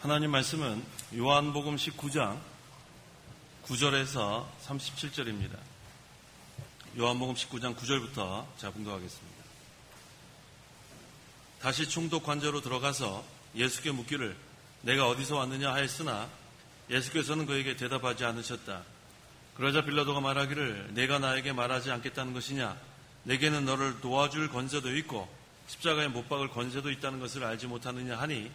하나님 말씀은 요한복음 19장 9절에서 37절입니다. 요한복음 19장 9절부터 제가 봉독하겠습니다. 다시 총독 관저로 들어가서 예수께 묻기를 내가 어디서 왔느냐 하였으나 예수께서는 그에게 대답하지 않으셨다. 그러자 빌라도가 말하기를 내가 나에게 말하지 않겠다는 것이냐? 내게는 너를 놓아줄 권세도 있고 십자가에 못 박을 권세도 있다는 것을 알지 못하느냐 하니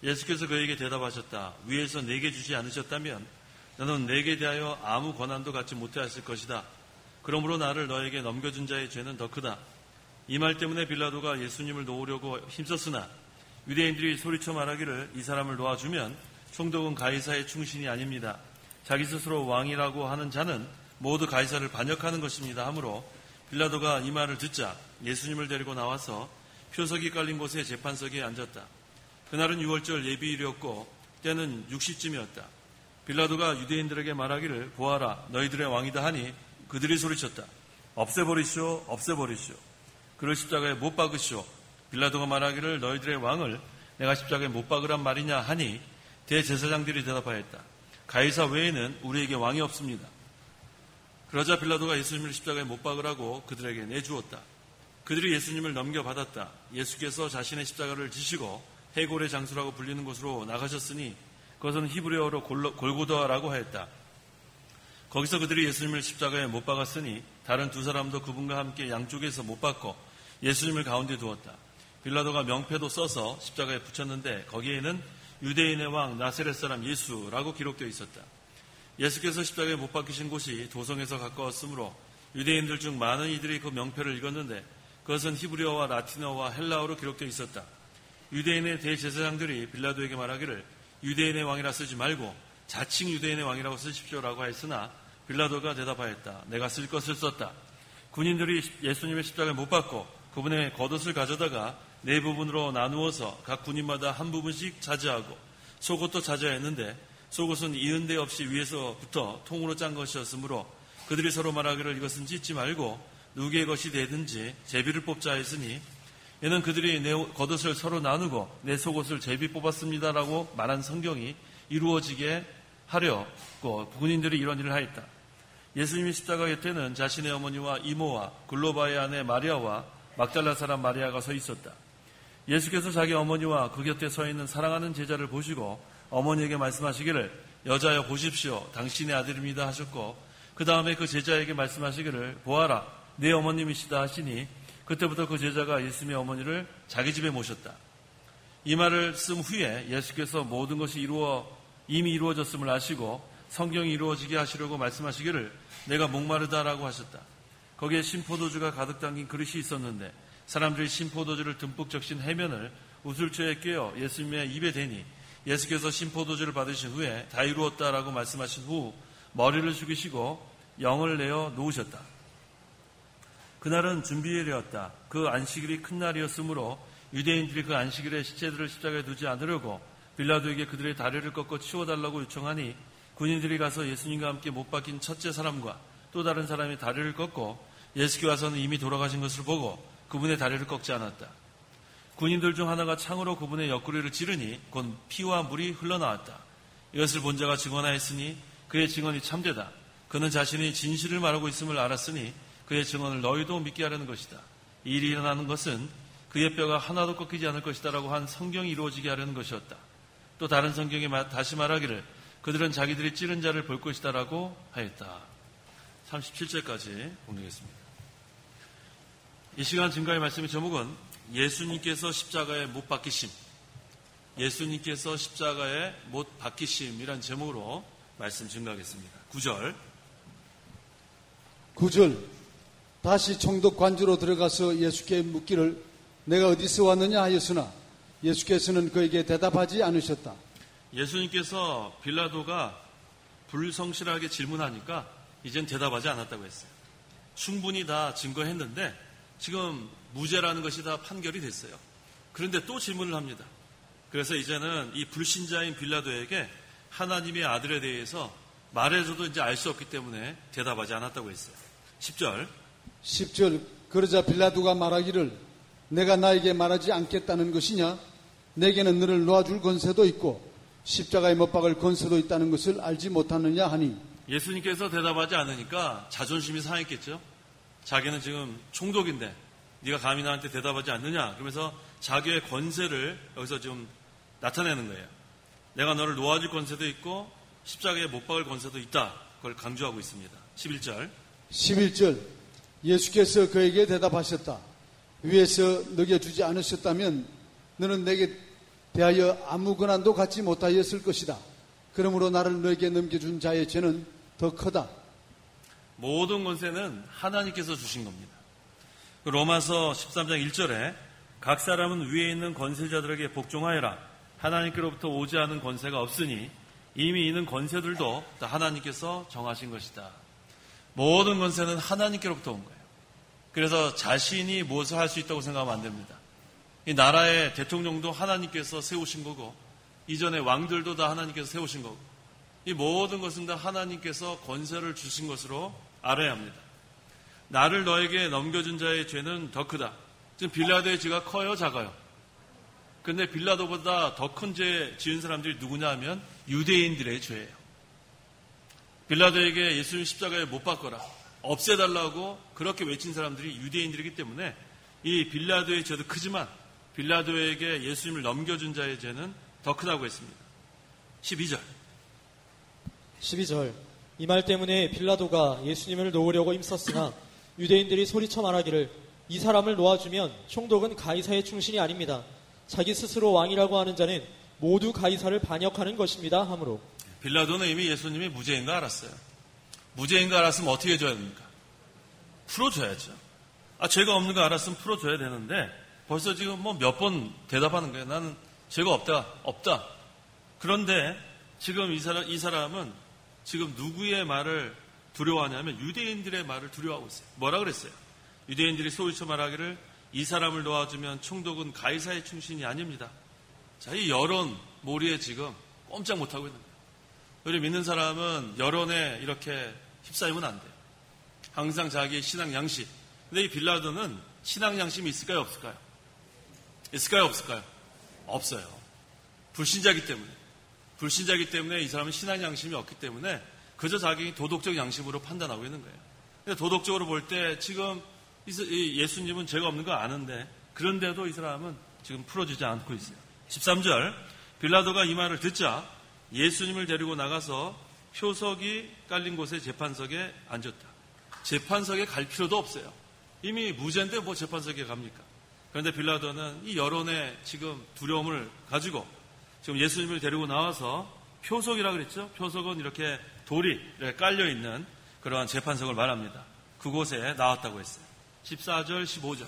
예수께서 그에게 대답하셨다. 위에서 내게 주지 않으셨다면 너는 내게 대하여 아무 권한도 갖지 못하였을 것이다. 그러므로 나를 너에게 넘겨준 자의 죄는 더 크다. 이 말 때문에 빌라도가 예수님을 놓으려고 힘썼으나 유대인들이 소리쳐 말하기를 이 사람을 놓아주면 총독은 가이사의 충신이 아닙니다. 자기 스스로 왕이라고 하는 자는 모두 가이사를 반역하는 것입니다. 하므로 빌라도가 이 말을 듣자 예수님을 데리고 나와서 표석이 깔린 곳에 재판석에 앉았다. 그날은 유월절 예비일이었고 때는 6시쯤이었다. 빌라도가 유대인들에게 말하기를 보아라 너희들의 왕이다 하니 그들이 소리쳤다. 없애버리시오 없애버리시오. 그를 십자가에 못 박으시오. 빌라도가 말하기를 너희들의 왕을 내가 십자가에 못 박으란 말이냐 하니 대제사장들이 대답하였다. 가이사 외에는 우리에게 왕이 없습니다. 그러자 빌라도가 예수님을 십자가에 못 박으라고 그들에게 내주었다. 그들이 예수님을 넘겨받았다. 예수께서 자신의 십자가를 지시고 해골의 장소라고 불리는 곳으로 나가셨으니 그것은 히브리어로 골고다라고 하였다. 거기서 그들이 예수님을 십자가에 못 박았으니 다른 두 사람도 그분과 함께 양쪽에서 못 박고 예수님을 가운데 두었다. 빌라도가 명패도 써서 십자가에 붙였는데 거기에는 유대인의 왕 나사렛 사람 예수라고 기록되어 있었다. 예수께서 십자가에 못 박히신 곳이 도성에서 가까웠으므로 유대인들 중 많은 이들이 그 명패를 읽었는데 그것은 히브리어와 라틴어와 헬라어로 기록되어 있었다. 유대인의 대제사장들이 빌라도에게 말하기를 유대인의 왕이라 쓰지 말고 자칭 유대인의 왕이라고 쓰십시오라고 하였으나 빌라도가 대답하였다. 내가 쓸 것을 썼다. 군인들이 예수님의 십자가에 못 박고 그분의 겉옷을 가져다가 네 부분으로 나누어서 각 군인마다 한 부분씩 차지하고 속옷도 차지하였는데 속옷은 이은 데 없이 위에서부터 통으로 짠 것이었으므로 그들이 서로 말하기를 이것은 찢지 말고 누구의 것이 되든지 제비를 뽑자 했으니 이는 그들이 내 겉옷을 서로 나누고 내 속옷을 제비 뽑았습니다라고 말한 성경이 이루어지게 하려고 군인들이 이런 일을 하였다. 예수님이 십자가 곁에는 자신의 어머니와 이모와 글로바의 아내 마리아와 막달라 사람 마리아가 서 있었다. 예수께서 자기 어머니와 그 곁에 서 있는 사랑하는 제자를 보시고 어머니에게 말씀하시기를 여자여 보십시오 당신의 아들입니다 하셨고 그 다음에 그 제자에게 말씀하시기를 보아라 내 어머님이시다 하시니 그때부터 그 제자가 예수님의 어머니를 자기 집에 모셨다. 이 말을 쓴 후에 예수께서 모든 것이 이미 이루어졌음을 아시고 성경이 이루어지게 하시려고 말씀하시기를 내가 목마르다라고 하셨다. 거기에 신포도주가 가득 담긴 그릇이 있었는데 사람들이 신포도주를 듬뿍 적신 해면을 우슬초에 꿰어 예수님의 입에 대니 예수께서 신포도주를 받으신 후에 다 이루었다라고 말씀하신 후 머리를 숙이시고 영을 내어 놓으셨다. 그날은 준비일이었다. 그 안식일이 큰 날이었으므로 유대인들이 그 안식일에 시체들을 십자가에 두지 않으려고 빌라도에게 그들의 다리를 꺾어 치워달라고 요청하니 군인들이 가서 예수님과 함께 못 박힌 첫째 사람과 또 다른 사람이 다리를 꺾고 예수께 와서는 이미 돌아가신 것을 보고 그분의 다리를 꺾지 않았다. 군인들 중 하나가 창으로 그분의 옆구리를 찌르니 곧 피와 물이 흘러나왔다. 이것을 본 자가 증언하였으니 그의 증언이 참되다. 그는 자신이 진실을 말하고 있음을 알았으니 그의 증언을 너희도 믿게 하려는 것이다. 이 일이 일어나는 것은 그의 뼈가 하나도 꺾이지 않을 것이다 라고 한 성경이 이루어지게 하려는 것이었다. 또 다른 성경에 다시 말하기를 그들은 자기들이 찌른 자를 볼 것이다 라고 하였다. 37절까지 공유했습니다. 이 시간 증거의 말씀의 제목은 예수님께서 십자가에 못 박히심, 예수님께서 십자가에 못 박히심이란 제목으로 말씀 증거하겠습니다. 9절 다시 총독 관주로 들어가서 예수께 묻기를 내가 어디서 왔느냐 하였으나 예수께서는 그에게 대답하지 않으셨다. 예수님께서 빌라도가 불성실하게 질문하니까 이젠 대답하지 않았다고 했어요. 충분히 다 증거했는데 지금 무죄라는 것이 다 판결이 됐어요. 그런데 또 질문을 합니다. 그래서 이제는 이 불신자인 빌라도에게 하나님의 아들에 대해서 말해줘도 이제 알 수 없기 때문에 대답하지 않았다고 했어요. 10절 그러자 빌라도가 말하기를 내가 나에게 말하지 않겠다는 것이냐? 내게는 너를 놓아줄 권세도 있고 십자가에 못 박을 권세도 있다는 것을 알지 못하느냐 하니 예수님께서 대답하지 않으니까 자존심이 상했겠죠. 자기는 지금 총독인데 네가 감히 나한테 대답하지 않느냐, 그러면서 자기의 권세를 여기서 좀 나타내는 거예요. 내가 너를 놓아줄 권세도 있고 십자가에 못 박을 권세도 있다, 그걸 강조하고 있습니다. 11절 예수께서 그에게 대답하셨다. 위에서 너게 주지 않으셨다면 너는 내게 대하여 아무 권한도 갖지 못하였을 것이다. 그러므로 나를 너에게 넘겨준 자의 죄는 더 크다. 모든 권세는 하나님께서 주신 겁니다. 로마서 13장 1절에 각 사람은 위에 있는 권세자들에게 복종하여라. 하나님께로부터 오지 않은 권세가 없으니 이미 있는 권세들도 다 하나님께서 정하신 것이다. 모든 권세는 하나님께로부터 온 거예요. 그래서 자신이 무엇을 할 수 있다고 생각하면 안 됩니다. 이 나라의 대통령도 하나님께서 세우신 거고 이전의 왕들도 다 하나님께서 세우신 거고 이 모든 것은 다 하나님께서 권세를 주신 것으로 알아야 합니다. 나를 너에게 넘겨준 자의 죄는 더 크다. 지금 빌라도의 죄가 커요, 작아요? 근데 빌라도보다 더 큰 죄 지은 사람들이 누구냐 하면 유대인들의 죄예요. 빌라도에게 예수님 십자가에 못 박거라, 없애달라고 그렇게 외친 사람들이 유대인들이기 때문에 이 빌라도의 죄도 크지만 빌라도에게 예수님을 넘겨준 자의 죄는 더 크다고 했습니다. 12절 이 말 때문에 빌라도가 예수님을 놓으려고 힘썼으나 유대인들이 소리쳐 말하기를 이 사람을 놓아주면 총독은 가이사의 충신이 아닙니다. 자기 스스로 왕이라고 하는 자는 모두 가이사를 반역하는 것입니다 하므로. 빌라도는 이미 예수님이 무죄인 거 알았어요. 무죄인 거 알았으면 어떻게 해줘야 됩니까? 풀어줘야죠. 죄가 없는 거 알았으면 풀어줘야 되는데 벌써 지금 뭐 몇 번 대답하는 거예요. 나는 죄가 없다. 그런데 지금 이 사람은 지금 누구의 말을 두려워하냐면 유대인들의 말을 두려워하고 있어요. 뭐라 그랬어요? 유대인들이 소리쳐 말하기를 이 사람을 놓아주면 총독은 가이사의 충신이 아닙니다. 자, 이 여론 몰이에 지금 꼼짝 못하고 있는 거예요. 우리 믿는 사람은 여론에 이렇게 휩싸이면 안 돼요. 항상 자기의 신앙 양심. 근데 이 빌라도는 신앙 양심이 있을까요, 없을까요? 있을까요, 없을까요? 없어요. 불신자이기 때문에 이 사람은 신앙 양심이 없기 때문에 그저 자기 도덕적 양심으로 판단하고 있는 거예요. 근데 도덕적으로 볼 때 지금 예수님은 죄가 없는 거 아는데 그런데도 이 사람은 지금 풀어주지 않고 있어요. 13절 빌라도가 이 말을 듣자 예수님을 데리고 나가서 표석이 깔린 곳에 재판석에 앉았다. 재판석에 갈 필요도 없어요. 이미 무죄인데 뭐 재판석에 갑니까? 그런데 빌라도는 이 여론의 지금 두려움을 가지고 지금 예수님을 데리고 나와서 표석이라고 그랬죠? 표석은 이렇게 돌이 이렇게 깔려있는 그러한 재판석을 말합니다. 그곳에 나왔다고 했어요. 14절, 15절.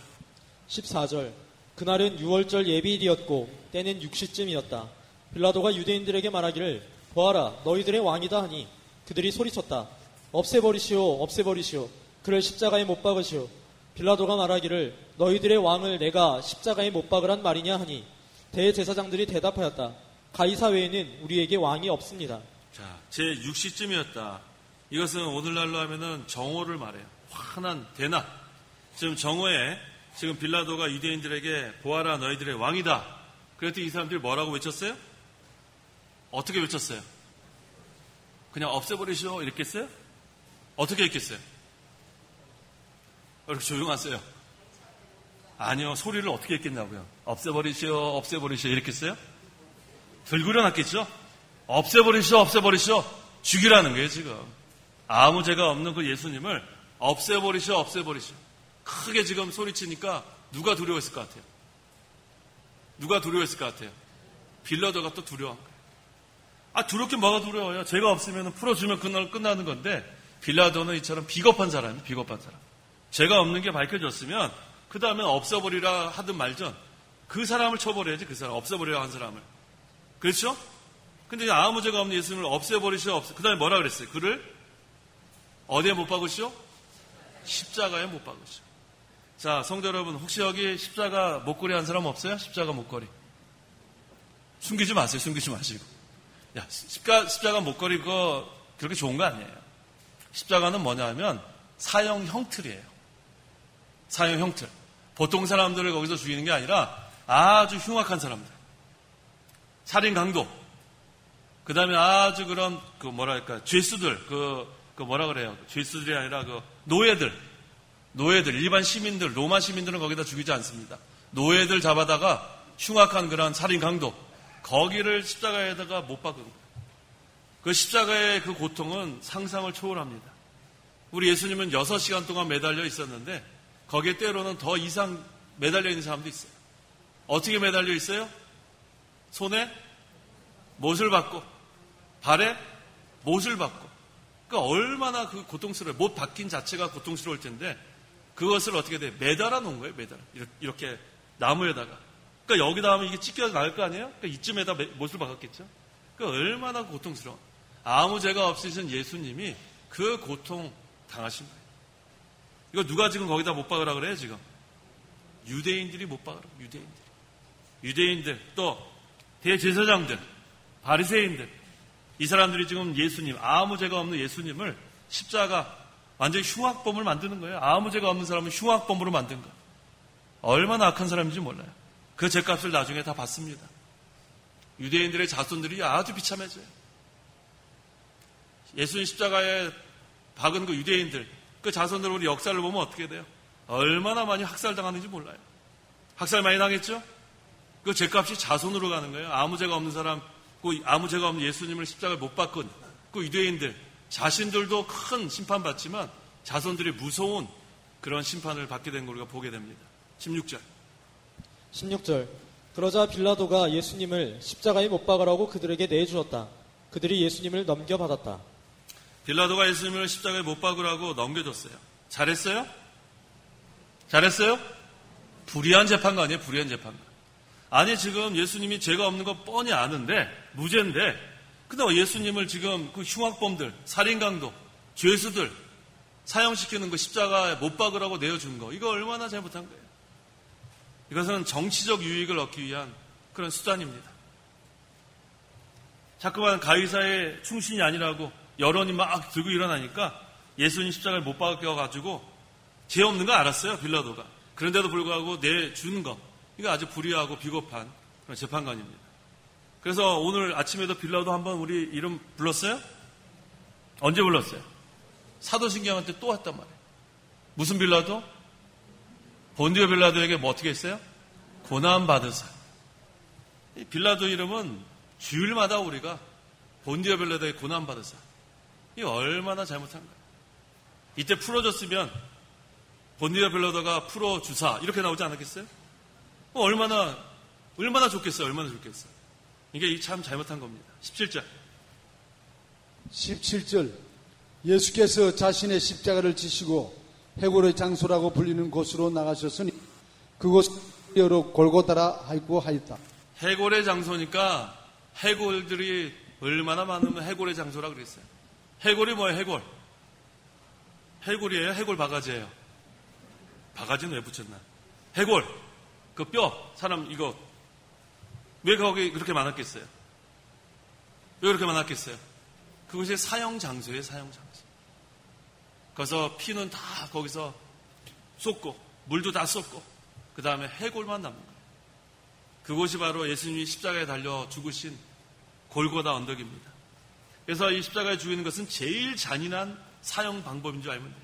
14절 그날은 6월절 예비일이었고 때는 6시쯤이었다. 빌라도가 유대인들에게 말하기를 보아라 너희들의 왕이다 하니 그들이 소리쳤다. 없애버리시오. 그를 십자가에 못 박으시오. 빌라도가 말하기를 너희들의 왕을 내가 십자가에 못 박으란 말이냐 하니 대제사장들이 대답하였다. 가이사 외에는 우리에게 왕이 없습니다. 자, 제 6시쯤이었다. 이것은 오늘날로 하면은 정오를 말해요. 환한 대낮. 지금 정오에 지금 빌라도가 유대인들에게 보아라 너희들의 왕이다. 그랬더니 이 사람들이 뭐라고 외쳤어요? 어떻게 외쳤어요? 그냥 없애버리시오 이렇게 했어요? 어떻게 했겠어요? 이렇게 조용하세요. 아니요, 소리를 어떻게 했겠냐고요. 없애버리시오 이렇게 했어요? 들고 일어났겠죠? 없애버리시오 죽이라는 거예요 지금. 아무 죄가 없는 그 예수님을 없애버리시오 크게 지금 소리치니까 누가 두려워했을 것 같아요? 빌라도가 또 두려워한 거예요. 두렵게 뭐가 두려워요? 죄가 없으면 풀어주면 그날 끝나는 건데 빌라도는 이처럼 비겁한 사람. 죄가 없는 게 밝혀졌으면 그 다음에 없애버리라 하든 말든 그 사람을 쳐버려야지. 그 사람 없애버리라 한 사람을. 그렇죠? 근데 아무 죄가 없는 예수님을 없애버리시오. 그 다음에 뭐라 그랬어요? 그를 어디에 못 박으시오? 십자가에 못 박으시오. 자, 성도 여러분, 혹시 여기 십자가 목걸이 한 사람 없어요? 십자가 목걸이. 숨기지 마시고. 야, 십자가 목걸이 그거 그렇게 좋은 거 아니에요. 십자가는 뭐냐 하면 사형 형틀이에요. 사형 형틀. 보통 사람들을 거기서 죽이는 게 아니라 아주 흉악한 사람들. 살인 강도. 그 다음에 아주 그런, 죄수들, 뭐라 그래요? 죄수들이 아니라 노예들, 일반 시민들, 로마 시민들은 거기다 죽이지 않습니다. 노예들 잡아다가 흉악한 그런 살인 강도, 거기를 십자가에다가 못 박은 거예요. 그 십자가의 그 고통은 상상을 초월합니다. 우리 예수님은 6시간 동안 매달려 있었는데, 거기에 때로는 더 이상 매달려 있는 사람도 있어요. 어떻게 매달려 있어요? 손에 못을 받고, 발에 못을 받고. 그러니까 얼마나 그 고통스러워요. 못 박힌 자체가 고통스러울 텐데, 그것을 어떻게 돼? 매달아 놓은 거예요, 이렇게 나무에다가. 그러니까 여기다 하면 이게 찢겨 나갈 거 아니에요? 그러니까 이쯤에다 못을 박았겠죠? 그러니까 얼마나 고통스러워. 아무 죄가 없으신 예수님이 그 고통 당하신 거예요. 이거 누가 지금 거기다 못 박으라 그래요, 지금? 유대인들이 못 박으라, 유대인들, 또 대제사장들, 바리새인들, 이 사람들이 지금 예수님, 아무 죄가 없는 예수님을 십자가 완전히 흉악범을 만드는 거예요. 아무 죄가 없는 사람은 흉악범으로 만든 거예요. 얼마나 악한 사람인지 몰라요. 그 죄값을 나중에 다 받습니다. 유대인들의 자손들이 아주 비참해져요. 예수님 십자가에 박은 그 유대인들, 그 자손들 우리 역사를 보면 어떻게 돼요? 얼마나 많이 학살당하는지 몰라요. 학살 많이 당했죠? 그 죄값이 자손으로 가는 거예요. 아무 죄가 없는 사람, 아무 죄가 없는 예수님을 십자가에 못 박은 그 유대인들 자신들도 큰 심판받지만 자손들이 무서운 그런 심판을 받게 된 걸 우리가 보게 됩니다. 16절. 그러자 빌라도가 예수님을 십자가에 못 박으라고 그들에게 내주었다. 그들이 예수님을 넘겨받았다. 빌라도가 예수님을 십자가에 못 박으라고 넘겨줬어요. 잘했어요? 불의한 재판관 아니에요? 불의한 재판관. 아니, 지금 예수님이 죄가 없는 거 뻔히 아는데, 무죄인데, 근데 예수님을 지금 그 흉악범들, 살인강도, 죄수들 사형시키는 거 십자가에 못 박으라고 내어준 거, 이거 얼마나 잘못한 거예요. 이것은 정치적 유익을 얻기 위한 그런 수단입니다. 자꾸만 가이사의 충신이 아니라고 여론이 막 들고 일어나니까 예수님 십자가에 못 박혀가지고 죄 없는 거 알았어요, 빌라도가. 그런데도 불구하고 내주는 거, 이거 아주 불의하고 비겁한 그런 재판관입니다. 그래서 오늘 아침에도 빌라도 한번 우리 이름 불렀어요? 언제 불렀어요? 사도신경한 테 또 왔단 말이에요. 무슨 빌라도? 본디오 빌라도에게 뭐 어떻게 했어요? 고난받으사. 이 빌라도 이름은 주일마다 우리가 본디오 빌라도에게 고난받으사. 이게 얼마나 잘못한 거예요. 이때 풀어줬으면 본디오 빌라도가 풀어주사 이렇게 나오지 않았겠어요? 얼마나 좋겠어요. 얼마나 좋겠어요. 이게 참 잘못한 겁니다. 17절. 예수께서 자신의 십자가를 지시고 해골의 장소라고 불리는 곳으로 나가셨으니 그곳을 여러 골고다라 하고 하였다. 해골의 장소니까 해골들이 얼마나 많으면 해골의 장소라 그랬어요. 해골이 뭐예요? 해골이에요? 해골 바가지예요? 바가지는 왜 붙였나? 해골, 그 뼈, 사람 이거 왜 거기 그렇게 많았겠어요? 왜 그렇게 많았겠어요? 그것이 사형 장소예요, 사형 장소. 그래서 피는 다 거기서 쏟고 물도 다 쏟고 그 다음에 해골만 남는 거예요. 그곳이 바로 예수님이 십자가에 달려 죽으신 골고다 언덕입니다. 그래서 이 십자가에 죽이는 것은 제일 잔인한 사형 방법인 줄 알면 돼요.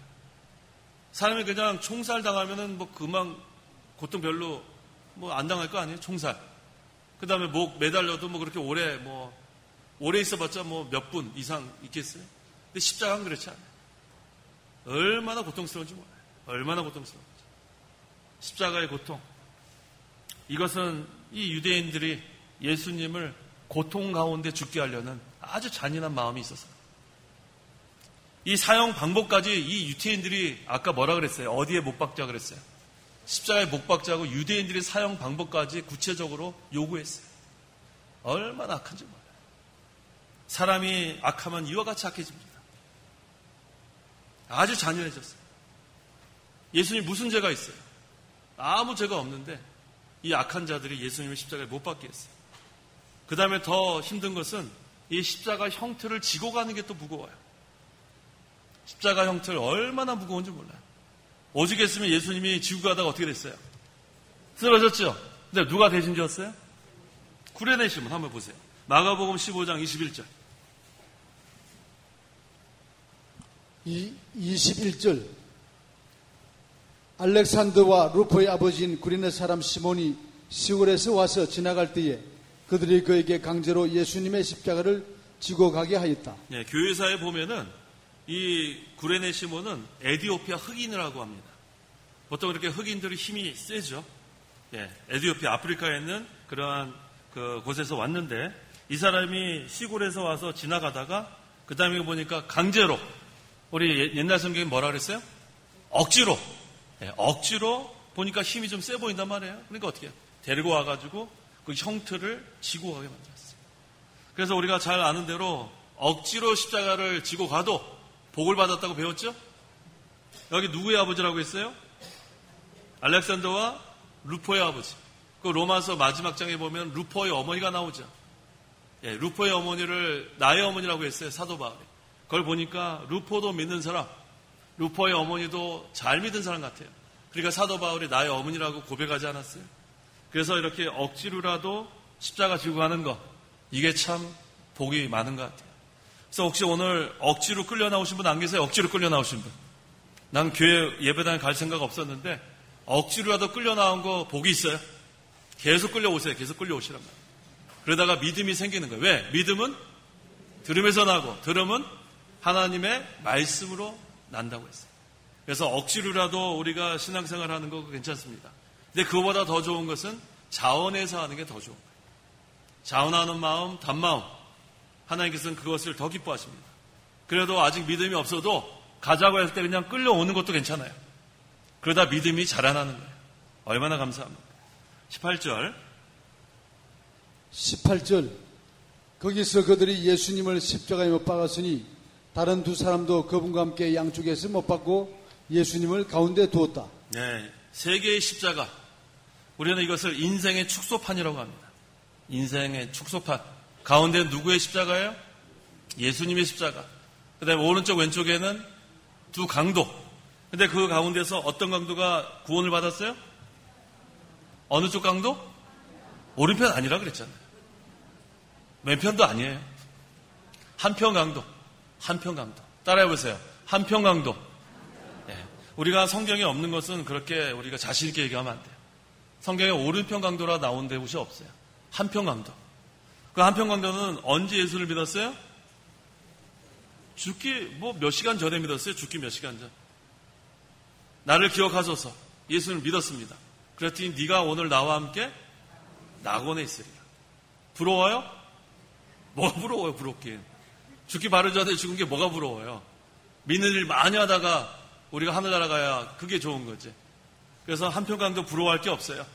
사람이 그냥 총살 당하면은 뭐 그만 고통 별로 뭐 안 당할 거 아니에요? 총살. 그 다음에 목 매달려도 뭐 그렇게 오래 있어봤자 뭐 몇 분 이상 있겠어요? 근데 십자가는 그렇지 않아요. 얼마나 고통스러운지 몰라요. 얼마나 고통스러운지. 십자가의 고통. 이것은 이 유대인들이 예수님을 고통 가운데 죽게 하려는 아주 잔인한 마음이 있었어요. 이 사형 방법까지 이 유대인들이 아까 뭐라 그랬어요? 어디에 못 박자 그랬어요? 십자가에 못 박자고 유대인들이 사형 방법까지 구체적으로 요구했어요. 얼마나 악한지 몰라요. 사람이 악하면 이와 같이 악해집니다. 아주 잔인해졌어요. 예수님 무슨 죄가 있어요? 아무 죄가 없는데 이 악한 자들이 예수님을 십자가에 못 박게 했어요. 그 다음에 더 힘든 것은 이 십자가 형태를 지고 가는 게 또 무거워요. 십자가 형태를 얼마나 무거운지 몰라요. 오죽했으면 예수님이 지고 가다가 어떻게 됐어요? 쓰러졌죠? 근데 누가 대신 졌어요? 구레네 시몬 한번 보세요. 마가복음 15장 21절. 21절. 알렉산더와 루포의 아버지인 구레네 사람 시몬이 시골에서 와서 지나갈 때에 그들이 그에게 강제로 예수님의 십자가를 지고 가게 하였다. 네, 교회사에 보면은 이 구레네 시몬은 에디오피아 흑인이라고 합니다. 보통 이렇게 흑인들이 힘이 세죠. 예, 에디오피아 아프리카에 있는 그러한 그 곳에서 왔는데 이 사람이 시골에서 와서 지나가다가 그 다음에 보니까 강제로 우리 옛날 성경에 뭐라 그랬어요? 억지로. 예, 억지로 보니까 힘이 좀 세 보인단 말이에요. 그러니까 어떻게 해요? 데리고 와가지고 그 형틀을 지고 가게 만들었어요. 그래서 우리가 잘 아는 대로 억지로 십자가를 지고 가도 복을 받았다고 배웠죠? 여기 누구의 아버지라고 했어요? 알렉산더와 루포의 아버지. 그 로마서 마지막 장에 보면 루포의 어머니가 나오죠. 예, 루포의 어머니를 나의 어머니라고 했어요. 사도 바울이. 그걸 보니까 루포도 믿는 사람, 루포의 어머니도 잘 믿은 사람 같아요. 그러니까 사도 바울이 나의 어머니라고 고백하지 않았어요. 그래서 이렇게 억지로라도 십자가 지고 가는 거, 이게 참 복이 많은 것 같아요. 그래서 혹시 오늘 억지로 끌려 나오신 분 안 계세요? 억지로 끌려 나오신 분. 난 교회 예배당에 갈 생각 없었는데 억지로라도 끌려 나온 거 복이 있어요. 계속 끌려오세요. 계속 끌려오시란 말이에요. 그러다가 믿음이 생기는 거예요. 왜? 믿음은 들음에서 나고 들음은 하나님의 말씀으로 난다고 했어요. 그래서 억지로라도 우리가 신앙생활 하는 거 괜찮습니다. 근데 그거보다 더 좋은 것은 자원해서 하는 게 더 좋은 거예요. 자원하는 마음, 단마음. 하나님께서는 그것을 더 기뻐하십니다. 그래도 아직 믿음이 없어도 가자고 할 때 그냥 끌려오는 것도 괜찮아요. 그러다 믿음이 자라나는 거예요. 얼마나 감사합니까? 18절. 거기서 그들이 예수님을 십자가에 못 박았으니 다른 두 사람도 그분과 함께 양쪽에서 못 박고 예수님을 가운데 두었다. 네, 세 개의 십자가. 우리는 이것을 인생의 축소판이라고 합니다. 인생의 축소판. 가운데 누구의 십자가예요? 예수님의 십자가. 그 다음에 오른쪽 왼쪽에는 두 강도. 근데 그 가운데서 어떤 강도가 구원을 받았어요? 어느 쪽 강도? 오른편 아니라 그랬잖아요. 왼편도 아니에요. 한편 강도. 한편 강도. 따라해보세요. 한편 강도. 네. 우리가 성경에 없는 것은 그렇게 우리가 자신있게 얘기하면 안 돼요. 성경에 오른편 강도라 나온 곳이 없어요. 한편 강도. 그 한편 강도는 언제 예수를 믿었어요? 죽기 몇 시간 전에 믿었어요? 죽기 몇 시간 전. 나를 기억하소서. 예수를 믿었습니다. 그랬더니 네가 오늘 나와 함께 낙원에 있으리라. 부러워요? 뭐가 부러워요? 부럽긴. 죽기 바로 전에 죽은 게 뭐가 부러워요? 믿는 일 많이 하다가 우리가 하늘나라 가야 그게 좋은 거지. 그래서 한평강도 부러워할 게 없어요.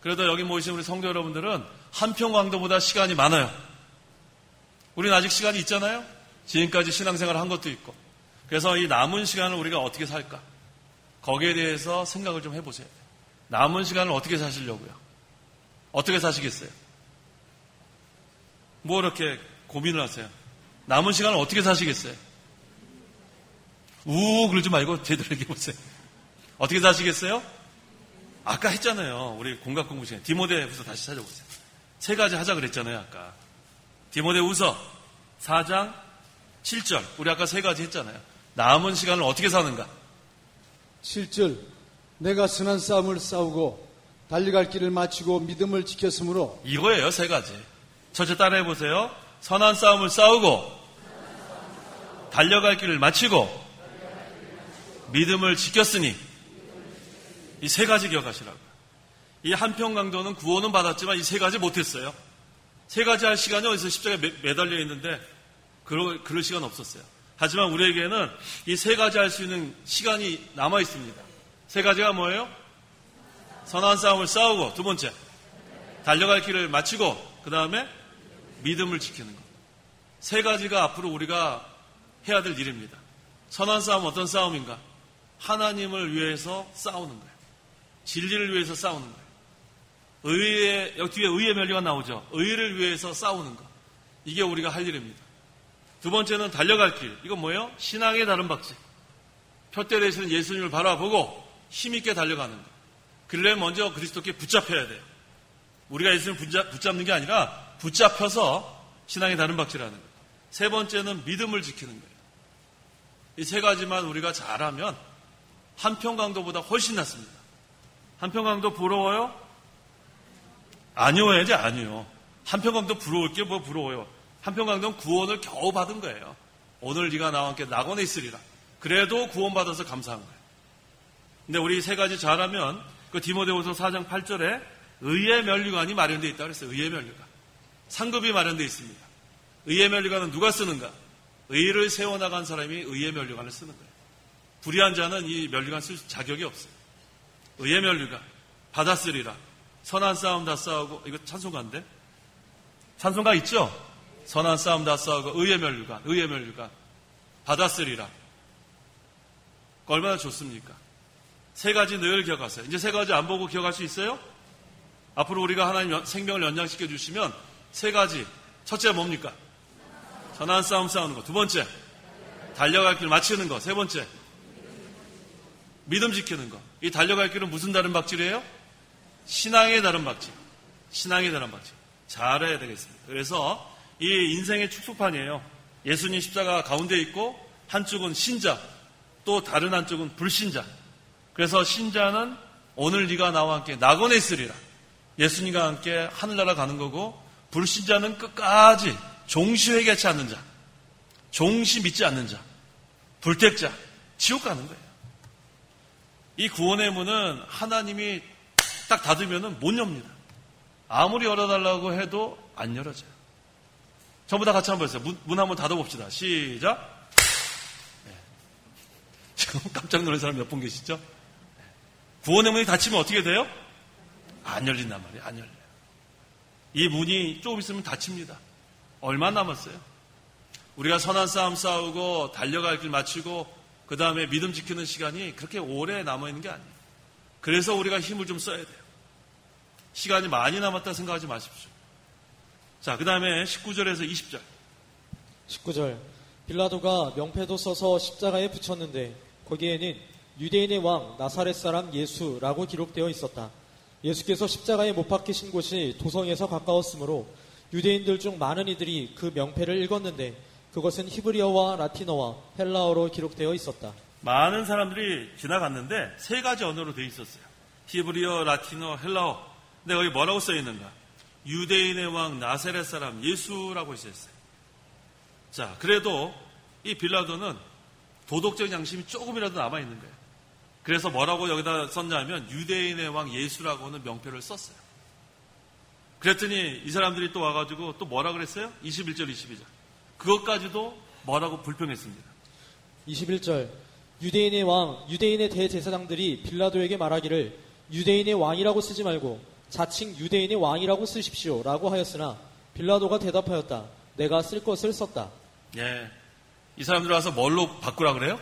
그래도 여기 모이신 우리 성도 여러분들은 한평강도보다 시간이 많아요. 우리는 아직 시간이 있잖아요. 지금까지 신앙생활을 한 것도 있고. 그래서 이 남은 시간을 우리가 어떻게 살까? 거기에 대해서 생각을 좀 해보세요. 남은 시간을 어떻게 사시려고요? 어떻게 사시겠어요? 뭐 이렇게 고민을 하세요? 남은 시간을 어떻게 사시겠어요? 그러지 말고 제대로 얘기해보세요. 어떻게 사시겠어요? 아까 했잖아요. 우리 공각 공부 시간에. 디모데후서 다시 찾아보세요. 세 가지 하자 그랬잖아요. 아까. 디모데후서 4장 7절. 우리 아까 세 가지 했잖아요. 남은 시간을 어떻게 사는가? 7절. 내가 선한 싸움을 싸우고 달려갈 길을 마치고 믿음을 지켰으므로. 이거예요. 세 가지. 첫째 따라해보세요. 선한 싸움을 싸우고 달려갈 길을 마치고 믿음을 지켰으니. 이 세 가지 기억하시라고요. 이 한평강도는 구원은 받았지만 이 세 가지 못했어요. 세 가지 할 시간이 어디서 십자가에 매달려 있는데 그럴 시간 없었어요. 하지만 우리에게는 이 세 가지 할 수 있는 시간이 남아 있습니다. 세 가지가 뭐예요? 선한 싸움을 싸우고, 두 번째 달려갈 길을 마치고, 그 다음에 믿음을 지키는 것. 세 가지가 앞으로 우리가 해야 될 일입니다. 선한 싸움은 어떤 싸움인가? 하나님을 위해서 싸우는 거예요. 진리를 위해서 싸우는 거예요. 여기 뒤에 의의 멸류가 나오죠. 의를 위해서 싸우는 것. 이게 우리가 할 일입니다. 두 번째는 달려갈 길. 이건 뭐예요? 신앙의 다른 박질. 표대 되시는 예수님을 바라보고 힘있게 달려가는 것. 그러려면 먼저 그리스도께 붙잡혀야 돼요. 우리가 예수님을 붙잡는 게 아니라 붙잡혀서 신앙의 다른 박질하는 거예요. 세 번째는 믿음을 지키는 거예요. 이 세 가지만 우리가 잘하면 한평강도보다 훨씬 낫습니다. 한평강도 부러워요? 아니요, 해야지, 아니요. 한평강도 부러울 게 뭐 부러워요. 한평강도는 구원을 겨우 받은 거예요. 오늘 네가 나와 함께 낙원에 있으리라. 그래도 구원받아서 감사한 거예요. 근데 우리 세 가지 잘하면 그 디모데후서 4장 8절에 의의 면류관이 마련되어 있다고 그랬어요. 의의 면류관. 상급이 마련되어 있습니다. 의의 면류관은 누가 쓰는가? 의를 세워나간 사람이 의의 면류관을 쓰는 거예요. 불의한 자는 이 면류관 쓸 자격이 없어요. 의의 면류관 받았으리라. 선한 싸움 다 싸우고, 이거 찬송가인데? 찬송가 있죠? 선한 싸움 다 싸우고 의의 면류관, 의의 면류관 받았으리라. 얼마나 좋습니까? 세 가지 늘 기억하세요. 이제 세 가지 안 보고 기억할 수 있어요? 앞으로 우리가 하나님 생명을 연장시켜 주시면 세 가지. 첫째 뭡니까? 선한 싸움 싸우는 거. 두 번째, 달려갈 길 마치는 거. 세 번째, 믿음 지키는 거. 이 달려갈 길은 무슨 다른 박질이에요? 신앙의 다른 박질. 신앙의 다른 박질. 잘해야 되겠습니다. 그래서 이 인생의 축소판이에요. 예수님 십자가 가운데 있고 한쪽은 신자, 또 다른 한쪽은 불신자. 그래서 신자는 오늘 네가 나와 함께 낙원에 있으리라. 예수님과 함께 하늘나라 가는 거고, 불신자는 끝까지 종시 회개치 않는 자, 종시 믿지 않는 자, 불택자, 지옥 가는 거예요. 이 구원의 문은 하나님이 딱 닫으면 못 엽니다. 아무리 열어달라고 해도 안 열어져요. 전부 다 같이 한번 해보세요. 문 한번 닫아봅시다. 시작. 네. 지금 깜짝 놀란 사람 몇 분 계시죠? 구원의 문이 닫히면 어떻게 돼요? 안 열린단 말이에요. 안 열려요. 이 문이 조금 있으면 닫힙니다. 얼마 남았어요? 우리가 선한 싸움 싸우고 달려갈 길 마치고 그 다음에 믿음 지키는 시간이 그렇게 오래 남아있는 게 아니에요. 그래서 우리가 힘을 좀 써야 돼요. 시간이 많이 남았다 생각하지 마십시오. 자, 그 다음에 19절에서 20절. 19절. 빌라도가 명패도 써서 십자가에 붙였는데 거기에는 유대인의 왕 나사렛 사람 예수라고 기록되어 있었다. 예수께서 십자가에 못 박히신 곳이 도성에서 가까웠으므로 유대인들 중 많은 이들이 그 명패를 읽었는데 그것은 히브리어와 라틴어와 헬라어로 기록되어 있었다. 많은 사람들이 지나갔는데 세 가지 언어로 되어 있었어요. 히브리어, 라틴어, 헬라어. 근데 거기 뭐라고 써 있는가? 유대인의 왕 나사렛 사람 예수라고 있었어요. 자, 그래도 이 빌라도는 도덕적 양심이 조금이라도 남아있는 거예요. 그래서 뭐라고 여기다 썼냐면 유대인의 왕 예수라고는 명패를 썼어요. 그랬더니 이 사람들이 또 와가지고 또 뭐라 그랬어요? 21절, 22절. 그것까지도 뭐라고 불평했습니다. 21절. 유대인의 왕, 유대인의 대제사장들이 빌라도에게 말하기를 유대인의 왕이라고 쓰지 말고 자칭 유대인의 왕이라고 쓰십시오 라고 하였으나 빌라도가 대답하였다. 내가 쓸 것을 썼다. 예. 이 사람들 와서 뭘로 바꾸라 그래요?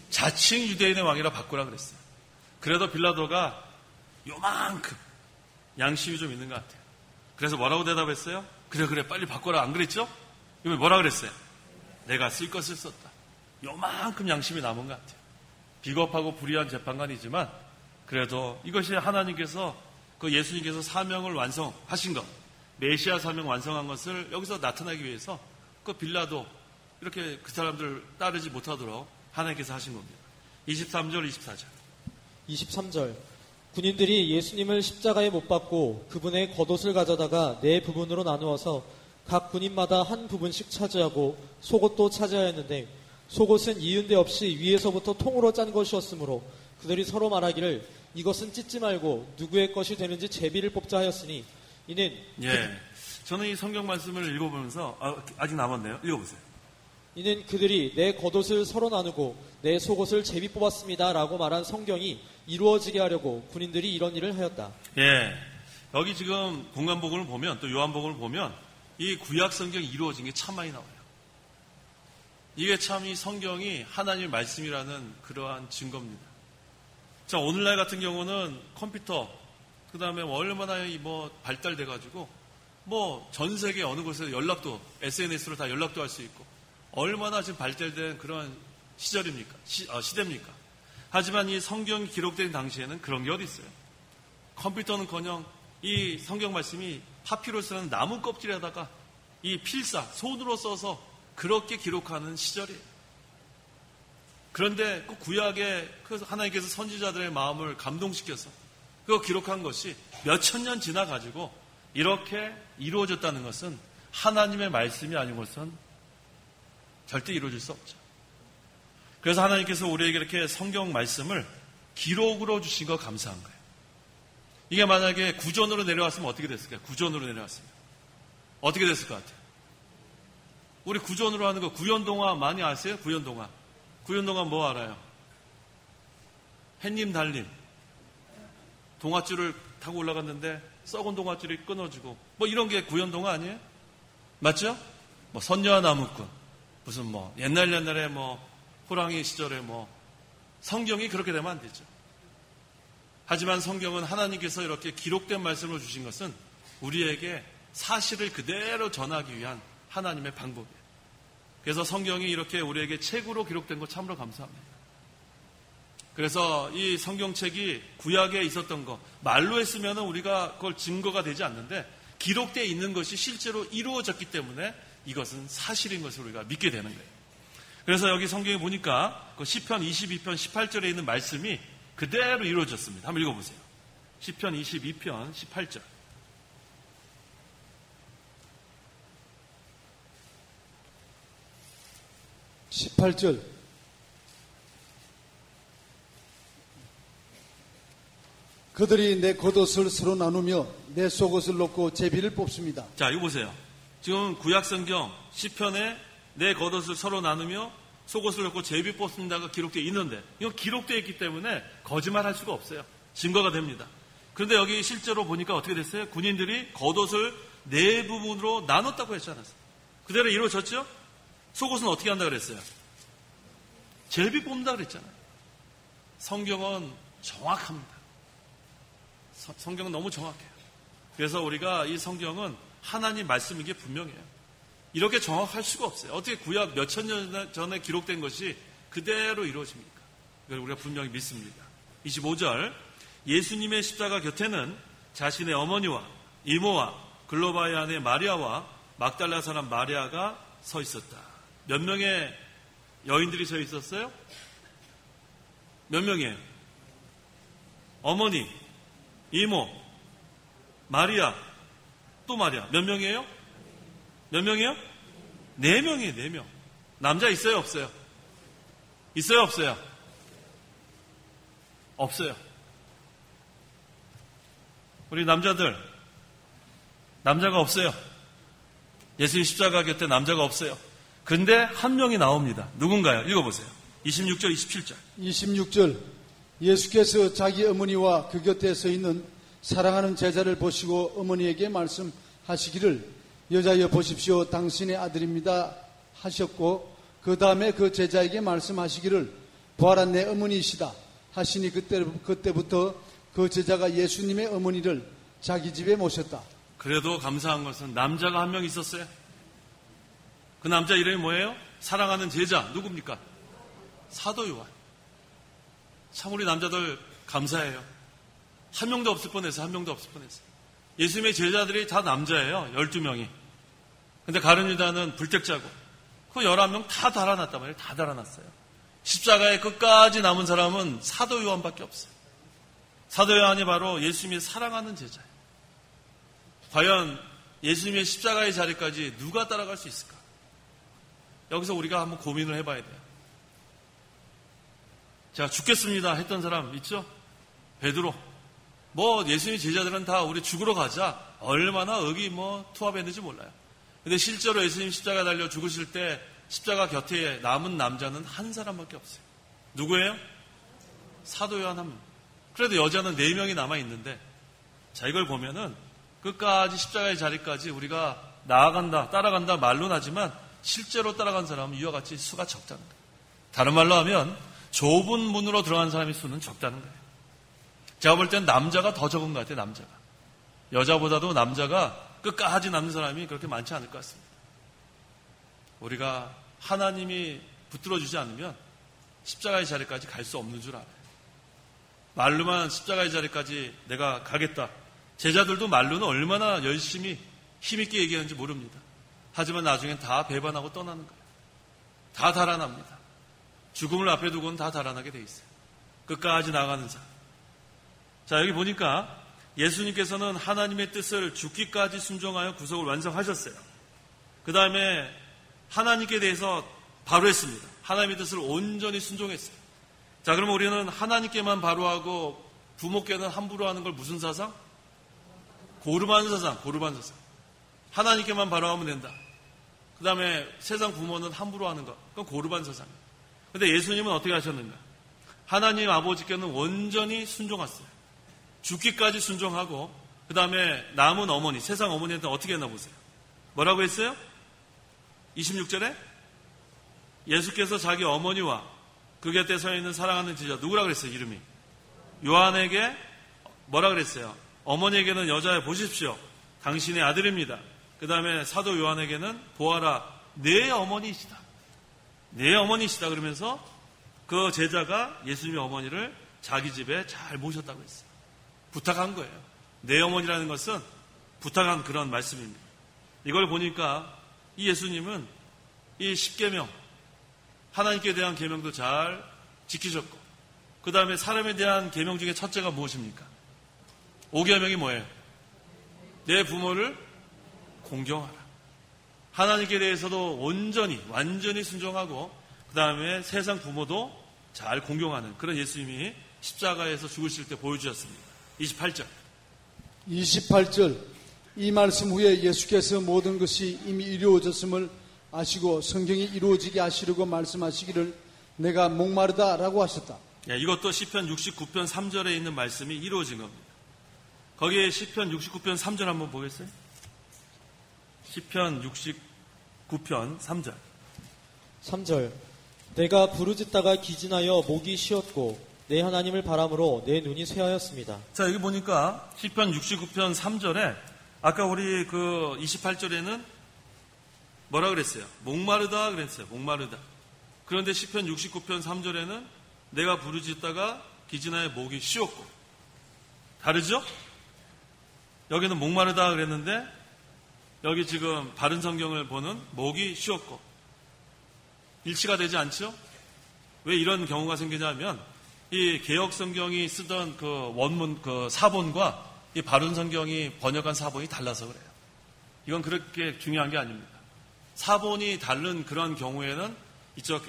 자칭 유대인의 왕이라 바꾸라 그랬어요. 그래도 빌라도가 요만큼 양심이 좀 있는 것 같아요. 그래서 뭐라고 대답했어요? 그래 빨리 바꿔라. 안 그랬죠? 이거 뭐라 그랬어요? 내가 쓸 것을 썼다. 요만큼 양심이 남은 것 같아요. 비겁하고 불의한 재판관이지만 그래도 이것이 하나님께서 그 예수님께서 사명을 완성하신 것, 메시아 사명 완성한 것을 여기서 나타나기 위해서 그 빌라도 이렇게 그 사람들 따르지 못하도록 하나님께서 하신 겁니다. 23절, 24절. 23절. 군인들이 예수님을 십자가에 못 박고 그분의 겉옷을 가져다가 네 부분으로 나누어서 각 군인마다 한 부분씩 차지하고 속옷도 차지하였는데 속옷은 이은데 없이 위에서부터 통으로 짠 것이었으므로 그들이 서로 말하기를 이것은 찢지 말고 누구의 것이 되는지 제비를 뽑자 하였으니 이는 저는 이 성경 말씀을 읽어보면서 아직 남았네요. 읽어보세요. 이는 그들이 내 겉옷을 서로 나누고 내 속옷을 제비 뽑았습니다 라고 말한 성경이 이루어지게 하려고 군인들이 이런 일을 하였다. 예, 여기 지금 공관복음을 보면 또 요한복음을 보면 이 구약 성경이 이루어진 게 참 많이 나와요. 이게 참 이 성경이 하나님의 말씀이라는 그러한 증거입니다. 자, 오늘날 같은 경우는 컴퓨터, 그 다음에 얼마나 발달돼가지고 전 세계 어느 곳에서 연락도, SNS로 다 연락도 할 수 있고 얼마나 지금 발달된 그런 시절입니까? 시대입니까? 하지만 이 성경이 기록된 당시에는 그런 게 어디 있어요? 컴퓨터는커녕 이 성경 말씀이 파피루스라는 나무 껍질에다가 이 필사, 손으로 써서 그렇게 기록하는 시절이에요. 그런데 그 구약에 하나님께서 선지자들의 마음을 감동시켜서 그거 기록한 것이 몇천 년 지나가지고 이렇게 이루어졌다는 것은 하나님의 말씀이 아니고선 절대 이루어질 수 없죠. 그래서 하나님께서 우리에게 이렇게 성경 말씀을 기록으로 주신 거 감사한 거예요. 이게 만약에 구전으로 내려왔으면 어떻게 됐을까요? 구전으로 내려왔으면 어떻게 됐을 것 같아요? 우리 구전으로 하는 거 구연동화 많이 아세요? 구연동화. 구연동화 뭐 알아요? 햇님 달님. 동아줄을 타고 올라갔는데 썩은 동아줄이 끊어지고 뭐 이런 게 구연동화 아니에요? 맞죠? 뭐 선녀와 나무꾼. 무슨 뭐 옛날에 뭐 호랑이 시절에 뭐 성경이 그렇게 되면 안 되죠. 하지만 성경은 하나님께서 이렇게 기록된 말씀을 주신 것은 우리에게 사실을 그대로 전하기 위한 하나님의 방법이에요. 그래서 성경이 이렇게 우리에게 책으로 기록된 거 참으로 감사합니다. 그래서 이 성경책이 구약에 있었던 거 말로 했으면 우리가 그걸 증거가 되지 않는데 기록되어 있는 것이 실제로 이루어졌기 때문에 이것은 사실인 것을 우리가 믿게 되는 거예요. 그래서 여기 성경에 보니까 그 시편 22편 18절에 있는 말씀이 그대로 이루어졌습니다. 한번 읽어보세요. 시편 22편 18절. (18절) 그들이 내 겉옷을 서로 나누며 내 속옷을 놓고 제비를 뽑습니다. 자, 이거 보세요. 지금 구약성경 시편에 내 겉옷을 서로 나누며 속옷을 놓고 제비 뽑습니다가 기록되어 있는데 이거 기록되어 있기 때문에 거짓말할 수가 없어요. 증거가 됩니다. 그런데 여기 실제로 보니까 어떻게 됐어요? 군인들이 겉옷을 네 부분으로 나눴다고 했지 않았어요? 그대로 이루어졌죠? 속옷은 어떻게 한다 그랬어요? 제비 뽑는다 그랬잖아요. 성경은 정확합니다. 성경은 너무 정확해요. 그래서 우리가 이 성경은 하나님 말씀인 게 분명해요. 이렇게 정확할 수가 없어요. 어떻게 구약 몇천 년 전에 기록된 것이 그대로 이루어집니까? 이걸 우리가 분명히 믿습니다. 25절 예수님의 십자가 곁에는 자신의 어머니와 이모와 글로바의 아내 마리아와 막달라 사람 마리아가 서 있었다. 몇 명의 여인들이 서 있었어요? 몇 명이에요? 어머니, 이모, 마리아, 또 마리아. 몇 명이에요? 몇 명이에요? 4명이에요, 4명. 남자 있어요, 없어요? 있어요, 없어요? 없어요. 우리 남자들, 남자가 없어요. 예수님 십자가 곁에 남자가 없어요. 근데 한 명이 나옵니다. 누군가요? 읽어보세요. 26절, 27절. 26절 예수께서 자기 어머니와 그 곁에 서 있는 사랑하는 제자를 보시고 어머니에게 말씀하시기를 여자여 보십시오 당신의 아들입니다 하셨고 그 다음에 그 제자에게 말씀하시기를 부활한 내 어머니이시다 하시니 그때부터 그 제자가 예수님의 어머니를 자기 집에 모셨다. 그래도 감사한 것은 남자가 한 명 있었어요. 그 남자 이름이 뭐예요? 사랑하는 제자 누굽니까? 사도 요한. 참 우리 남자들 감사해요. 한 명도 없을 뻔했어요. 한 명도 없을 뻔했어요. 예수님의 제자들이 다 남자예요. 12명이. 근데 가룟 유다는 불택자고 그 11명 다 달아났단 말이에요. 다 달아났어요. 십자가에 끝까지 남은 사람은 사도 요한밖에 없어요. 사도 요한이 바로 예수님이 사랑하는 제자예요. 과연 예수님의 십자가의 자리까지 누가 따라갈 수 있을까? 여기서 우리가 한번 고민을 해봐야 돼요. 자, 죽겠습니다 했던 사람 있죠? 베드로. 뭐 예수님 제자들은 다 우리 죽으러 가자. 얼마나 의기 투합했는지 몰라요. 근데 실제로 예수님 십자가 달려 죽으실 때 십자가 곁에 남은 남자는 한 사람밖에 없어요. 누구예요? 사도 요한 한 명. 그래도 여자는 4명이 남아있는데 자 이걸 보면은 끝까지 십자가의 자리까지 우리가 나아간다 따라간다 말로는 하지만 실제로 따라간 사람은 이와 같이 수가 적다는 거예요. 다른 말로 하면 좁은 문으로 들어간 사람의 수는 적다는 거예요. 제가 볼 땐 남자가 더 적은 것 같아요. 남자가. 여자보다도 남자가 끝까지 남는 사람이 그렇게 많지 않을 것 같습니다. 우리가 하나님이 붙들어주지 않으면 십자가의 자리까지 갈 수 없는 줄 알아요. 말로만 십자가의 자리까지 내가 가겠다. 제자들도 말로는 얼마나 열심히 힘있게 얘기하는지 모릅니다. 하지만 나중엔 다 배반하고 떠나는 거예요. 다 달아납니다. 죽음을 앞에 두고는 다 달아나게 돼 있어요. 끝까지 나가는 자. 자, 여기 보니까 예수님께서는 하나님의 뜻을 죽기까지 순종하여 구속을 완성하셨어요. 그 다음에 하나님께 대해서 바로 했습니다. 하나님의 뜻을 온전히 순종했어요. 자, 그러면 우리는 하나님께만 바로 하고 부모께는 함부로 하는 걸 무슨 사상? 고르반 사상. 하나님께만 바로 하면 된다. 그 다음에 세상 부모는 함부로 하는 것. 그건 고르반 사상이에요. 근데 예수님은 어떻게 하셨는가? 하나님 아버지께는 온전히 순종했어요. 죽기까지 순종하고, 그 다음에 남은 어머니, 세상 어머니한테 어떻게 했나 보세요. 뭐라고 했어요? 26절에 예수께서 자기 어머니와 그 곁에 서 있는 사랑하는 제자, 누구라 그랬어요? 이름이 요한에게 뭐라 그랬어요? 어머니에게는 여자여 보십시오, 당신의 아들입니다. 그 다음에 사도 요한에게는 보아라, 내 어머니이시다. 내 어머니이시다. 그러면서 그 제자가 예수님의 어머니를 자기 집에 잘 모셨다고 했어요. 부탁한 거예요. 내 어머니라는 것은 부탁한 그런 말씀입니다. 이걸 보니까 이 예수님은 이 10계명, 하나님께 대한 계명도 잘 지키셨고, 그 다음에 사람에 대한 계명 중에 첫째가 무엇입니까? 5계명이 뭐예요? 내 부모를 공경하라. 하나님께 대해서도 온전히, 완전히 순종하고, 그 다음에 세상 부모도 잘 공경하는 그런 예수님이 십자가에서 죽으실 때 보여주셨습니다. 28절. 이 말씀 후에 예수께서 모든 것이 이미 이루어졌음을 아시고 성경이 이루어지게 하시려고 말씀하시기를 내가 목마르다라고 하셨다. 이것도 시편 69편 3절에 있는 말씀이 이루어진 겁니다. 거기에 시편 69편 3절 한번 보겠어요? 시편 69편 3절. 3절. 내가 부르짖다가 기진하여 목이 쉬었고 내 하나님을 바람으로 내 눈이 쇠하였습니다. 자, 여기 보니까 시편 69편 3절에 아까 우리 그 28절에는 뭐라 그랬어요? 목마르다 그랬어요. 목마르다. 그런데 시편 69편 3절에는 내가 부르짖다가 기진하여 목이 쉬었고. 다르죠? 여기는 목마르다 그랬는데 여기 지금 바른 성경을 보는 목이 쉬었고. 일치가 되지 않죠? 왜 이런 경우가 생기냐면 이 개역 성경이 쓰던 그 원문 그 사본과 이 바른 성경이 번역한 사본이 달라서 그래요. 이건 그렇게 중요한 게 아닙니다. 사본이 다른 그런 경우에는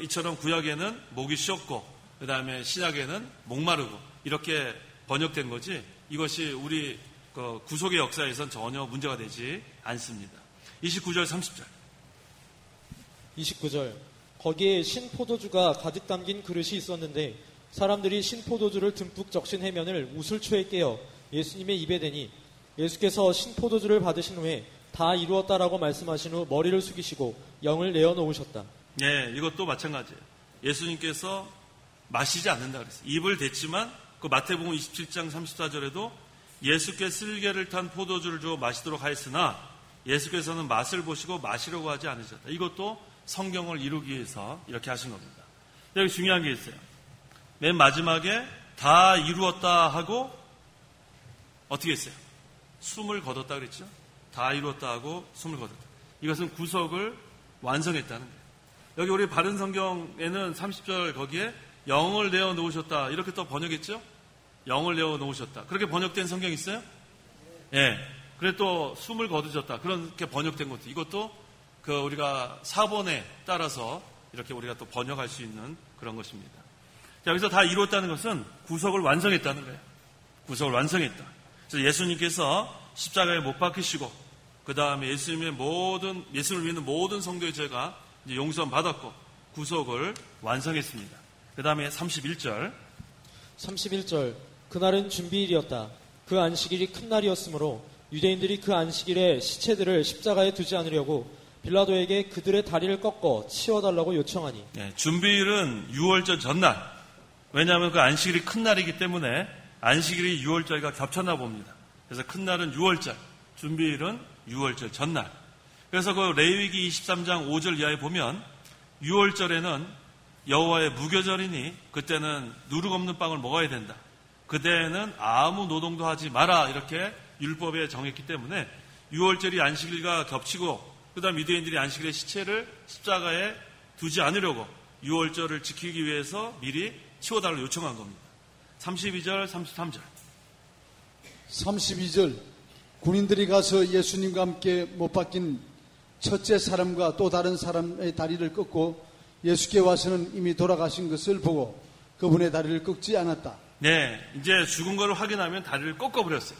이처럼 구약에는 목이 쉬었고 그 다음에 신약에는 목마르고 이렇게 번역된 거지 이것이 우리 그 구속의 역사에선 전혀 문제가 되지 않습니다. 29절 30절. 29절. 거기에 신포도주가 가득 담긴 그릇이 있었는데 사람들이 신포도주를 듬뿍 적신 해면을 우슬초에 깨어 예수님의 입에 대니 예수께서 신포도주를 받으신 후에 다 이루었다라고 말씀하신 후 머리를 숙이시고 영을 내어놓으셨다. 네, 이것도 마찬가지예요. 예수님께서 마시지 않는다 그랬어요. 입을 댔지만 그 마태복음 27장 34절에도 예수께 쓸개를 탄 포도주를 주어 마시도록 하였으나 예수께서는 맛을 보시고 마시려고 하지 않으셨다. 이것도 성경을 이루기 위해서 이렇게 하신 겁니다. 여기 중요한 게 있어요. 맨 마지막에 다 이루었다 하고 어떻게 했어요? 숨을 거뒀다 그랬죠? 다 이루었다 하고 숨을 거뒀다. 이것은 구속을 완성했다는 거예요. 여기 우리 바른 성경에는 30절 거기에 영을 내어 놓으셨다 이렇게 또 번역했죠? 영을 내어 놓으셨다. 그렇게 번역된 성경 있어요? 예. 그래 또 숨을 거두셨다. 그렇게 번역된 것도 이것도 그 우리가 사본에 따라서 이렇게 우리가 또 번역할 수 있는 그런 것입니다. 자, 여기서 다 이루었다는 것은 구속을 완성했다는 거예요. 구속을 완성했다. 그래서 예수님께서 십자가에 못 박히시고 그 다음에 예수님을 믿는 모든 성도의 죄가 이제 용서 받았고 구속을 완성했습니다. 그 다음에 31절. 31절. 그날은 준비일이었다. 그 안식일이 큰 날이었으므로 유대인들이 그 안식일에 시체들을 십자가에 두지 않으려고 빌라도에게 그들의 다리를 꺾어 치워달라고 요청하니. 네, 준비일은 유월절 전날. 왜냐하면 그 안식일이 큰 날이기 때문에 안식일이 유월절과 겹쳤나 봅니다. 그래서 큰 날은 유월절, 준비일은 유월절 전날. 그래서 그 레위기 23장 5절 이하에 보면 유월절에는 여호와의 무교절이니 그때는 누룩 없는 빵을 먹어야 된다. 그때는 아무 노동도 하지 마라 이렇게 율법에 정했기 때문에 유월절이 안식일과 겹치고 그 다음 유대인들이 안식일의 시체를 십자가에 두지 않으려고 유월절을 지키기 위해서 미리 치워달라고 요청한 겁니다. 32절, 33절. 32절 군인들이 가서 예수님과 함께 못 박힌 첫째 사람과 또 다른 사람의 다리를 꺾고 예수께 와서는 이미 돌아가신 것을 보고 그분의 다리를 꺾지 않았다. 네, 이제 죽은 걸 확인하면 다리를 꺾어버렸어요.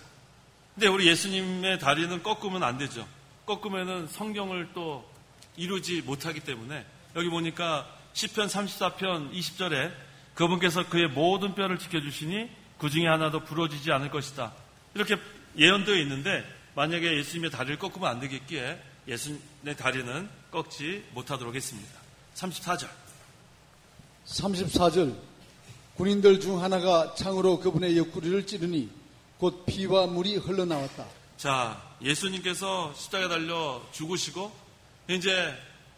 근데 우리 예수님의 다리는 꺾으면 안 되죠. 꺾으면은 성경을 또 이루지 못하기 때문에 여기 보니까 시편 34편 20절에 그분께서 그의 모든 뼈를 지켜주시니 그 중에 하나도 부러지지 않을 것이다. 이렇게 예언되어 있는데 만약에 예수님의 다리를 꺾으면 안 되겠기에 예수님의 다리는 꺾지 못하도록 했습니다. 34절. 34절 군인들 중 하나가 창으로 그분의 옆구리를 찌르니 곧 피와 물이 흘러나왔다. 자, 예수님께서 십자가에 달려 죽으시고 이제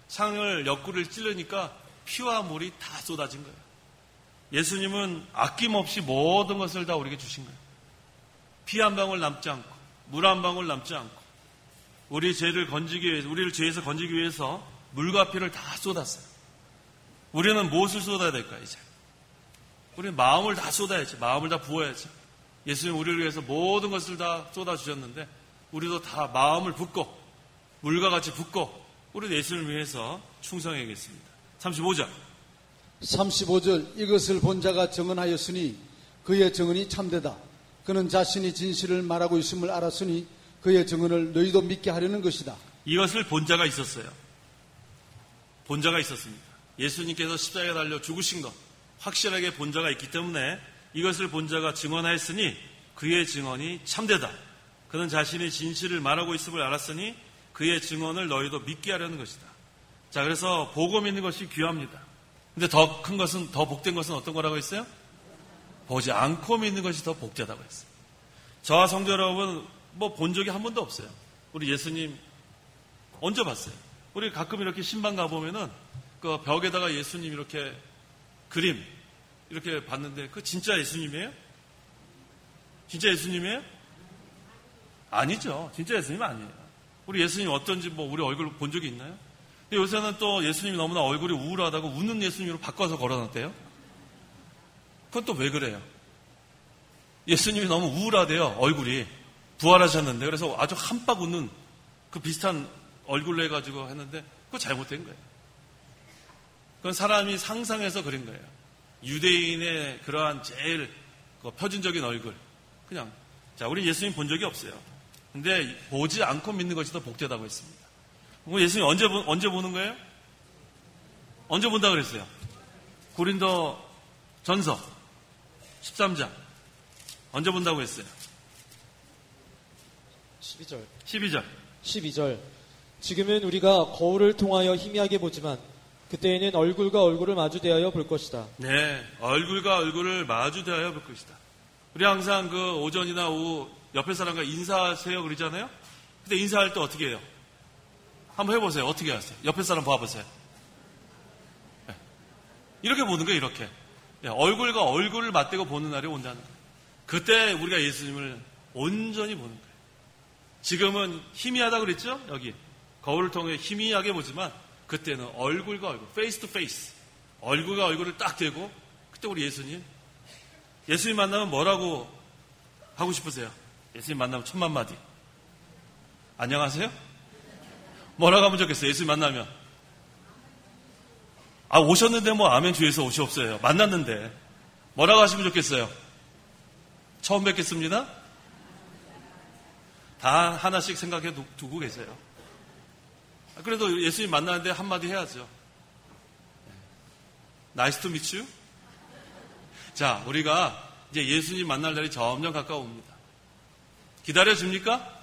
창을 옆구리를 찌르니까 피와 물이 다 쏟아진 거예요. 예수님은 아낌없이 모든 것을 다 우리에게 주신 거예요. 피 한 방울 남지 않고 물 한 방울 남지 않고 우리 죄를 건지기 위해서, 우리를 죄에서 건지기 위해서 물과 피를 다 쏟았어요. 우리는 무엇을 쏟아야 될까 이제? 우리는 마음을 다 쏟아야지. 마음을 다 부어야지. 예수님 우리를 위해서 모든 것을 다 쏟아주셨는데 우리도 다 마음을 붓고 물과 같이 붓고 우리도 예수님을 위해서 충성해야겠습니다. 35절. 35절 이것을 본 자가 증언하였으니 그의 증언이 참되다. 그는 자신이 진실을 말하고 있음을 알았으니 그의 증언을 너희도 믿게 하려는 것이다. 이것을 본 자가 있었어요. 본 자가 있었습니다. 예수님께서 십자가에 달려 죽으신 것 확실하게 본 자가 있기 때문에 이것을 본 자가 증언하였으니 그의 증언이 참되다. 그는 자신이 진실을 말하고 있음을 알았으니 그의 증언을 너희도 믿게 하려는 것이다. 자, 그래서 보고 믿는 것이 귀합니다. 근데 더 큰 것은, 더 복된 것은 어떤 거라고 했어요? 보지 않고 믿는 것이 더 복되다고 했어요. 저와 성도 여러분, 뭐 본 적이 한 번도 없어요. 우리 예수님 언제 봤어요? 우리 가끔 이렇게 신방 가보면은 그 벽에다가 예수님 이렇게 그림 이렇게 봤는데 그 진짜 예수님이에요? 진짜 예수님이에요? 아니죠. 진짜 예수님 아니에요. 우리 예수님 어떤지 뭐 우리 얼굴 본 적이 있나요? 근데 요새는 또 예수님이 너무나 얼굴이 우울하다고 웃는 예수님으로 바꿔서 걸어놨대요. 그건 또 왜 그래요? 예수님이 너무 우울하대요. 얼굴이 부활하셨는데 그래서 아주 한박 웃는 그 비슷한 얼굴로 해가지고 했는데 그거 잘못된 거예요. 그건 사람이 상상해서 그린 거예요. 유대인의 그러한 제일 표준적인 얼굴. 그냥 자, 우리 예수님 본 적이 없어요. 근데 보지 않고 믿는 것이 더 복되다고 했습니다. 그럼 예수님 언제 보는 거예요? 언제 본다 그랬어요? 고린도 전서 13장 언제 본다고 했어요? 12절. 12절. 지금은 우리가 거울을 통하여 희미하게 보지만 그때에는 얼굴과 얼굴을 마주대하여 볼 것이다. 네, 얼굴과 얼굴을 마주대하여 볼 것이다. 우리 항상 그 오전이나 오후 옆에 사람과 인사하세요 그러잖아요. 근데 인사할 때 어떻게 해요? 한번 해보세요. 어떻게 하세요? 옆에 사람 봐보세요. 네. 이렇게 보는 거예요. 이렇게. 네, 얼굴과 얼굴을 맞대고 보는 날이 온다는 거예요. 그때 우리가 예수님을 온전히 보는 거예요. 지금은 희미하다 그랬죠? 여기 거울을 통해 희미하게 보지만 그때는 얼굴과 얼굴, 페이스 투 페이스, 얼굴과 얼굴을 딱 대고 그때 우리 예수님 만나면 뭐라고 하고 싶으세요? 예수님 만나면 1000만 마디. 안녕하세요? 뭐라고 하면 좋겠어요? 예수님 만나면. 아, 오셨는데 뭐 아멘 주에서 오시옵소요. 만났는데 뭐라고 하시면 좋겠어요? 처음 뵙겠습니다. 다 하나씩 생각해 두고 계세요. 그래도 예수님 만나는데 한마디 해야죠. Nice to meet you. 자, 우리가 이제 예수님 만날 날이 점점 가까워옵니다. 기다려줍니까?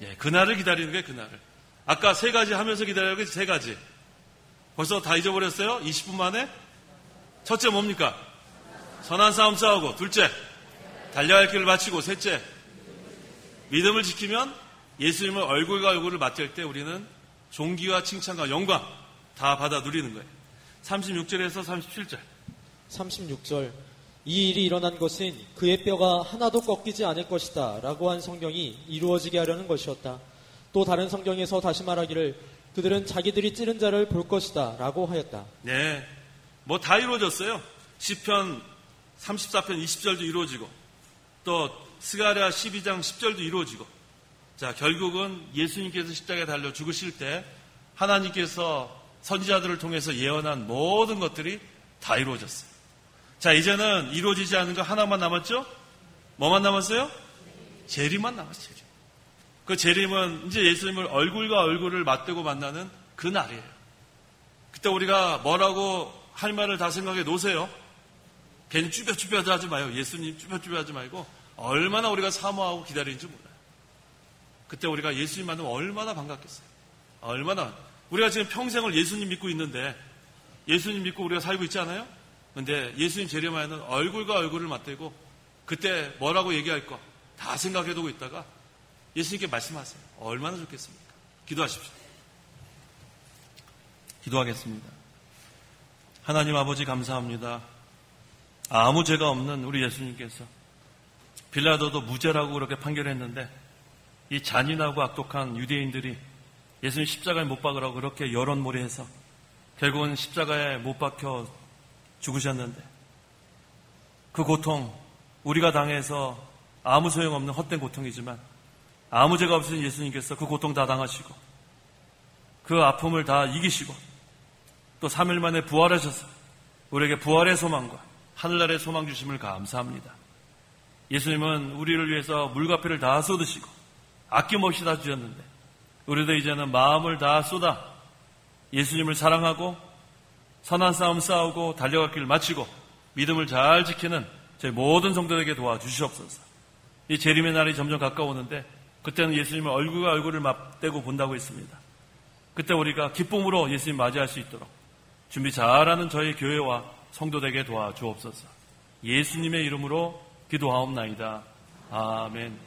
예, 그날을 기다리는 거예요, 그날을. 아까 3가지 하면서 기다려야 돼, 3가지. 벌써 다 잊어버렸어요? 20분 만에? 첫째 뭡니까? 선한 싸움 싸우고, 둘째, 달려야 할 길을 마치고, 셋째, 믿음을 지키면 예수님을 얼굴과 얼굴을 맞댈 때 우리는 존귀와 칭찬과 영광 다 받아 누리는 거예요. 36절에서 37절. 36절. 이 일이 일어난 것은 그의 뼈가 하나도 꺾이지 않을 것이다 라고 한 성경이 이루어지게 하려는 것이었다. 또 다른 성경에서 다시 말하기를 그들은 자기들이 찌른 자를 볼 것이다 라고 하였다. 네, 뭐 다 이루어졌어요. 시편 34편 20절도 이루어지고 또 스가랴 12장 10절도 이루어지고, 자, 결국은 예수님께서 십자가에 달려 죽으실 때 하나님께서 선지자들을 통해서 예언한 모든 것들이 다 이루어졌어요. 자, 이제는 이루어지지 않은 거 하나만 남았죠? 뭐만 남았어요? 재림만 남았어요. 재림. 그 재림은 이제 예수님을 얼굴과 얼굴을 맞대고 만나는 그 날이에요. 그때 우리가 뭐라고 할 말을 다 생각해 놓으세요. 괜히 쭈뼛쭈뼛 하지 마요. 예수님 쭈뼛쭈뼛 하지 말고 얼마나 우리가 사모하고 기다리는지 몰라요. 그때 우리가 예수님 만나면 얼마나 반갑겠어요. 얼마나. 우리가 지금 평생을 예수님 믿고 있는데, 예수님 믿고 우리가 살고 있지 않아요? 근데 예수님 재림하에는 얼굴과 얼굴을 맞대고 그때 뭐라고 얘기할까 다 생각해두고 있다가 예수님께 말씀하세요. 얼마나 좋겠습니까? 기도하십시오. 기도하겠습니다. 하나님 아버지 감사합니다. 아무 죄가 없는 우리 예수님께서 빌라도도 무죄라고 그렇게 판결했는데 이 잔인하고 악독한 유대인들이 예수님 십자가에 못 박으라고 그렇게 여론몰이해서 결국은 십자가에 못 박혀 죽으셨는데 그 고통, 우리가 당해서 아무 소용없는 헛된 고통이지만 아무 죄가 없으신 예수님께서 그 고통 다 당하시고 그 아픔을 다 이기시고 또 3일 만에 부활하셔서 우리에게 부활의 소망과 하늘나라의 소망 주심을 감사합니다. 예수님은 우리를 위해서 물과배를 다 쏟으시고 아낌없이 다 주셨는데 우리도 이제는 마음을 다 쏟아 예수님을 사랑하고 선한 싸움 싸우고 달려갈 길 마치고 믿음을 잘 지키는 저희 모든 성도에게 도와주시옵소서. 이 재림의 날이 점점 가까워오는데 그때는 예수님을 얼굴과 얼굴을 맞대고 본다고 했습니다. 그때 우리가 기쁨으로 예수님 맞이할 수 있도록 준비 잘하는 저희 교회와 성도되게 도와주옵소서. 예수님의 이름으로 기도하옵나이다. 아멘.